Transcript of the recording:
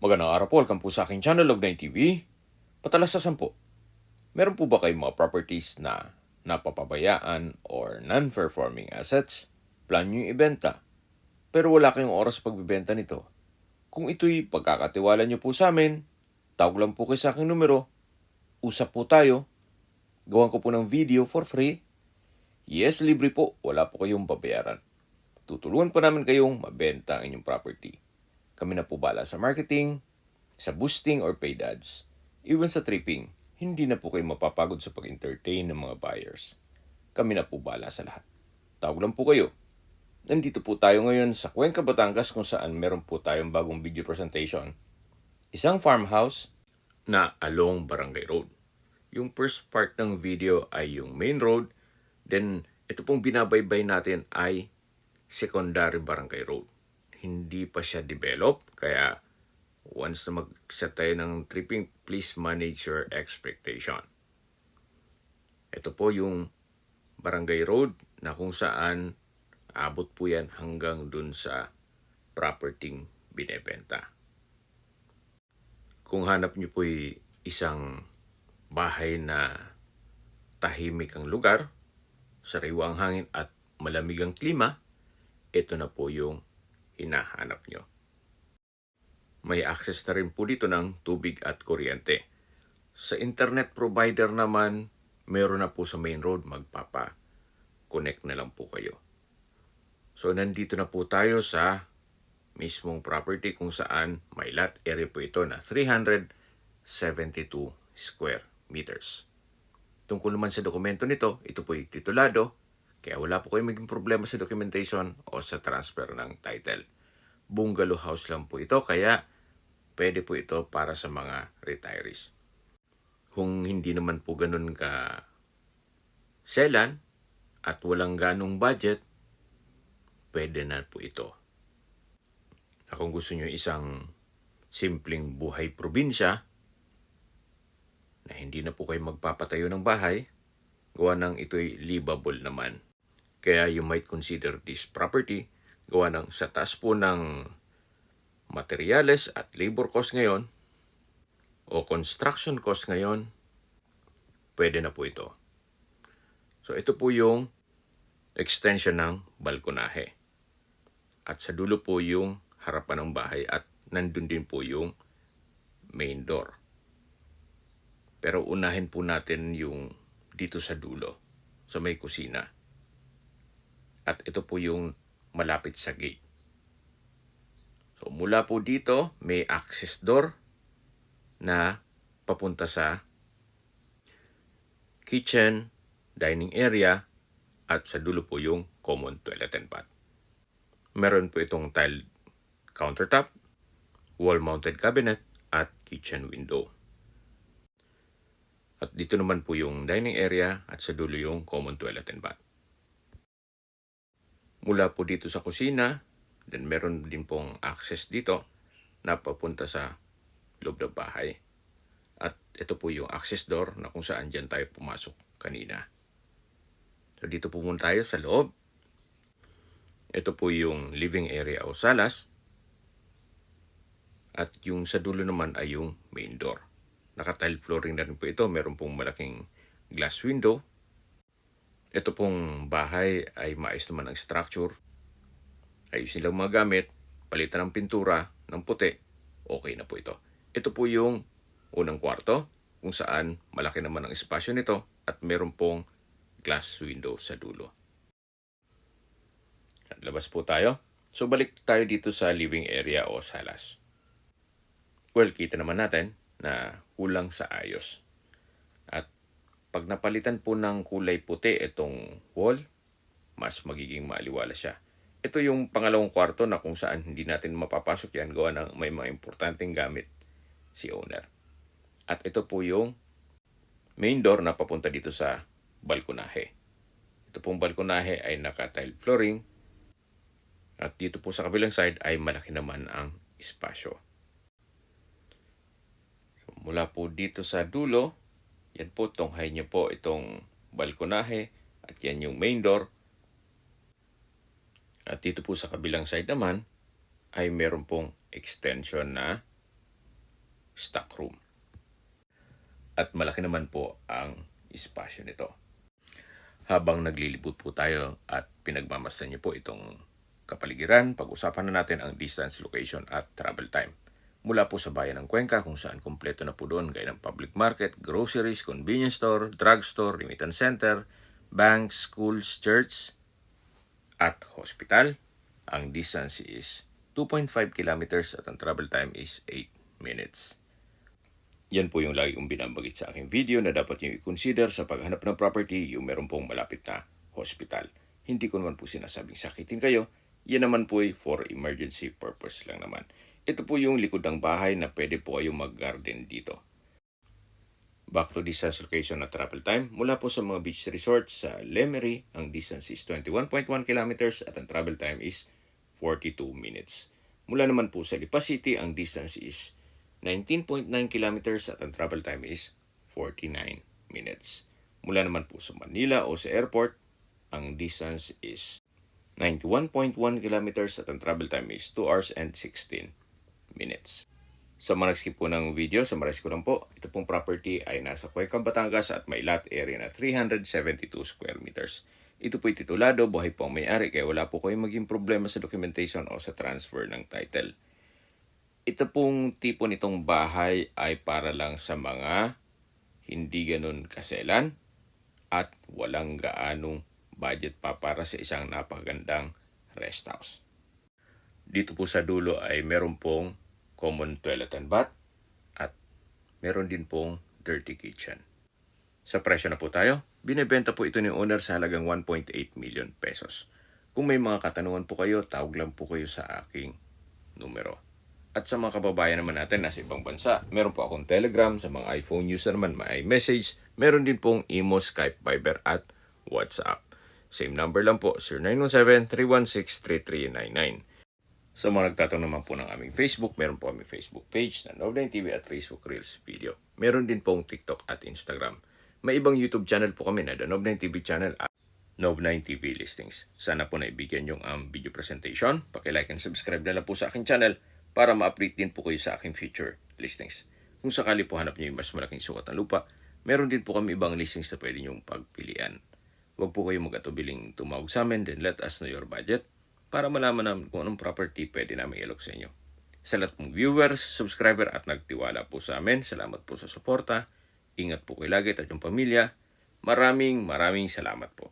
Magandang araw po, welcome po sa aking channel, Log9 TV. Patalasasan po, meron po ba kayong mga properties na napapabayaan or non-performing assets? Plan nyo yung ibenta, pero wala kayong oras pagbibenta nito. Kung ito'y pagkakatiwala nyo po sa amin, tawag lang po kayo sa aking numero, usap po tayo, gawan ko po ng video for free. Yes, libre po, wala po kayong babayaran. Tutulungan po namin kayong mabenta ang inyong property. Kami na po bala sa marketing, sa boosting or paid ads. Even sa tripping, hindi na po kayo mapapagod sa pag-entertain ng mga buyers. Kami na po bala sa lahat. Tawag lang po kayo. Nandito po tayo ngayon sa Cuenca, Batangas kung saan meron po tayong bagong video presentation. Isang farmhouse na along Barangay Road. Yung first part ng video ay yung main road. Then, ito pong binabaybay natin ay secondary Barangay Road. Hindi pa siya develop, kaya once na mag-set tayo ng tripping, please manage your expectation. Ito po yung Barangay Road na kung saan abot po yan hanggang dun sa property binebenta. Kung hanap nyo po isang bahay na tahimik ang lugar, sariwa ang hangin at malamig ang klima, ito na po yung hinahanap nyo. May access na rin po dito ng tubig at kuryente. Sa internet provider naman, meron na po sa main road, magpapa-connect na lang po kayo. So nandito na po tayo sa mismong property kung saan may lot area po ito na 372 square meters. Tungkol naman sa dokumento nito, ito po ay titulado, kaya wala po kayong maging problema sa documentation o sa transfer ng title. Bungalow house lang po ito, kaya pwede po ito para sa mga retirees. Kung hindi naman po ganun ka selan at walang ganong budget, pwede na po ito. Kung gusto nyo isang simpleng buhay probinsya, na hindi na po kayo magpapatayo ng bahay, gawa ng ito'y livable naman. Kaya you might consider this property, gawa ng sa taas po ng materyales at labor cost ngayon, o construction cost ngayon, pwede na po ito. So ito po yung extension ng balkonahe. At sa dulo po yung harapan ng bahay at nandun din po yung main door. Pero unahin po natin yung dito sa dulo, sa may kusina. At ito po yung malapit sa gate. So mula po dito, may access door na papunta sa kitchen, dining area, at sa dulo po yung common toilet and bath. Meron po itong tile countertop, wall-mounted cabinet, at kitchen window. At dito naman po yung dining area at sa dulo yung common toilet and bath. Mula po dito sa kusina, then meron din pong access dito na papunta sa loob ng bahay. At ito po yung access door na kung saan dyan tayo pumasok kanina. So dito po muna tayo sa loob. Ito po yung living area o salas. At yung sa dulo naman ay yung main door. Naka-tile flooring na rin po ito. Meron pong malaking glass window. Ito pong bahay ay maayos naman ang structure. Ayos nilang mga gamit. Palitan ng pintura ng puti. Okay na po ito. Ito po yung unang kwarto kung saan malaki naman ang espasyo nito at meron pong glass window sa dulo. At labas po tayo. So balik tayo dito sa living area o salas. Well, kita naman natin na kulang sa ayos. At pag napalitan po ng kulay puti itong wall, mas magiging maaliwala siya. Ito yung pangalawang kwarto na kung saan hindi natin mapapasok yan gawa ng may mga importanteng gamit si owner. At ito po yung main door na papunta dito sa balkonahe. Ito pong balkonahe ay naka-tile flooring. At dito po sa kabilang side ay malaki naman ang espasyo. Mula po dito sa dulo, yan po, tunghay niyo po itong balkonahe at yan yung main door. At dito po sa kabilang side naman ay meron pong extension na stock room. At malaki naman po ang espasyo nito. Habang naglilibot po tayo at pinagmamasdan niyo po itong kapaligiran, pag-usapan na natin ang distance, location at travel time. Mula po sa bayan ng Cuenca kung saan kumpleto na po doon gaya ng public market, groceries, convenience store, drugstore, remittance center, banks, schools, church, at hospital. Ang distance is 2.5 kilometers at ang travel time is 8 minutes. Yan po yung lagi kong binabagit sa aking video na dapat nyo i-consider sa paghanap ng property yung meron pong malapit na hospital. Hindi ko naman po sinasabing sakitin kayo. Yan naman po ay for emergency purpose lang naman. Ito po yung likod ng bahay na pwede po kayong mag-garden dito. Back to distance, location at travel time. Mula po sa mga beach resorts sa Lemery, ang distance is 21.1 kilometers at ang travel time is 42 minutes. Mula naman po sa Lipa City, ang distance is 19.9 kilometers at ang travel time is 49 minutes. Mula naman po sa Manila o sa airport, ang distance is 91.1 kilometers at ang travel time is 2 hours and 16 minutes. Sa mga nag-skip po ng video, summarize ko lang po, ito pong property ay nasa Cuenca, Batangas at may lot area na 372 square meters. Ito po'y titulado, buhay po ang may-ari kaya wala po kayong maging problema sa documentation o sa transfer ng title. Ito pong tipo nitong bahay ay para lang sa mga hindi ganun kaselan at walang gaanong budget pa para sa isang napakagandang rest house. Dito po sa dulo ay meron pong common toilet and bath at meron din pong dirty kitchen. Sa presyo na po tayo, binebenta po ito ni owner sa halagang 1.8 million pesos. Kung may mga katanungan po kayo, tawag lang po kayo sa aking numero. At sa mga kababayan naman natin nasa ibang bansa, meron po akong Telegram. Sa mga iPhone user naman, may message. Meron din pong Imo, Skype, Viber at WhatsApp. Same number lang po, 0917-316-3399. Sa mga nagtatanong naman po ng aming Facebook, meron po aming Facebook page na Nov9 TV at Facebook Reels Video. Meron din pong TikTok at Instagram. May ibang YouTube channel po kami na The Nov9 TV channel at Nov9 TV Listings. Sana po naibigyan yung video presentation. Paki-like and subscribe na lang po sa aking channel para ma-update din po kayo sa aking future listings. Kung sakali po hanap niyo yung mas malaking sukat ng lupa, meron din po kami ibang listings na pwede niyong pagpilian. Huwag po kayo mag-atubiling tumawag sa amin, then let us know your budget para malaman namin kung anong property pwede namin ilok sa inyo. Sa lahat pong viewers, subscriber at nagtiwala po sa amin, salamat po sa suporta. Ingat po kayo lagi at yung pamilya. Maraming salamat po.